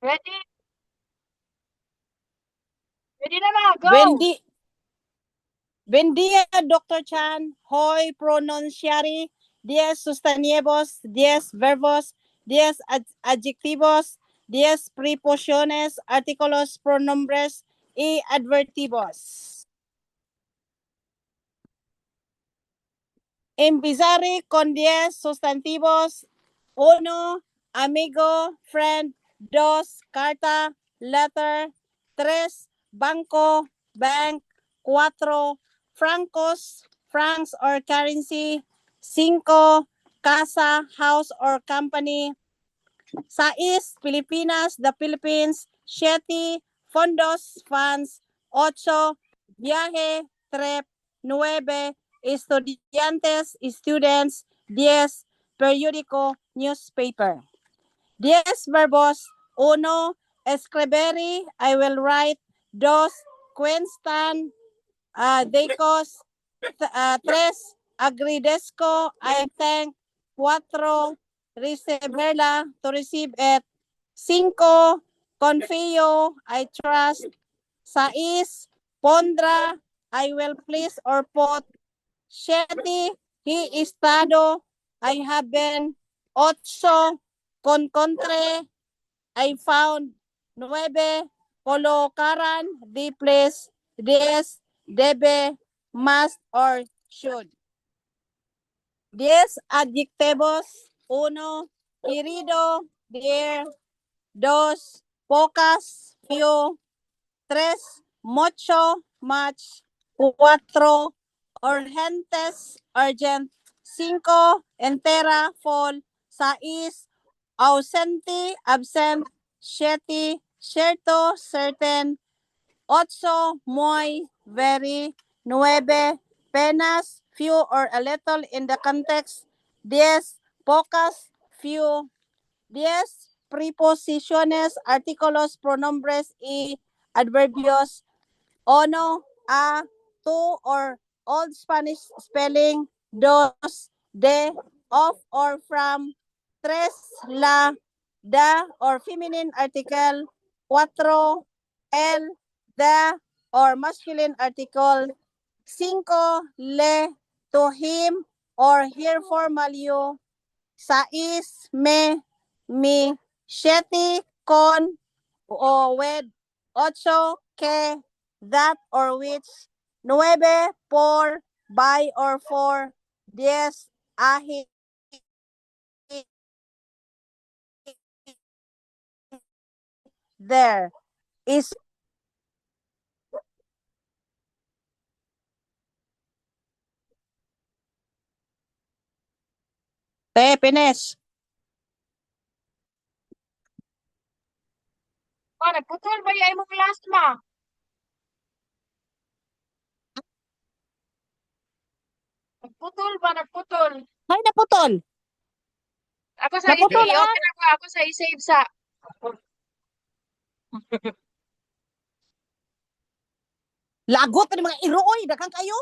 Ready? Ready na na, go! Buen día, Dr. Chan. Hoy pronunciaré 10 sustantivos, 10 verbos, 10 adjetivos, 10 preposiciones, artículos, pronombres y adverbios. Empezaré con 10 sustantivos. 1, amigo, friend. 2, carta, letter. 3, banco, bank. 4, francos, francs or currency. 5, casa, house or company. 6, Pilipinas, the Philippines. 7, fondos, funds. 8, viaje, trip. 9, estudiantes, students. 10, periódico, newspaper. 10 verbos. 1, escribir, I will write. 2, cuestan, decos. 3, agradezco, I thank. 4, recibirla, to receive it. 5, confío, I trust. 6, pondra, I will place or put. 7, he estado, I have been. 8, concontre, I found. 9, colocaran, the place. 10, debe, must or should. 10 adjetivos. 1, querido, dear. 2, pocas, few. 3, mucho, much. 4, urgentes, urgent. 5, entera, full. 6, ausente, absent. 7, cierto, certain. 8, muy, very. 9, penas, few or a little in the context. 10, pocas, few. 10, preposiciones, artículos, pronombres y adverbios. 1, a, to or Old Spanish spelling. 2, de, of or from. 3, la, the or feminine article. 4, el, the or masculine article. 5, le, to him or her formal you. 6, me, mi. 7, con o with. 8, que, that or which. 9, por, by or for. 10, ahi, there. Is finish. Nagputol ba yung imong last ma? Nagputol ba? Nagputol. Ay, naputol. Ako sa Naputol, i-open ako sa i-save sa. Lagot pa ni mga iroy. Dakan kayo.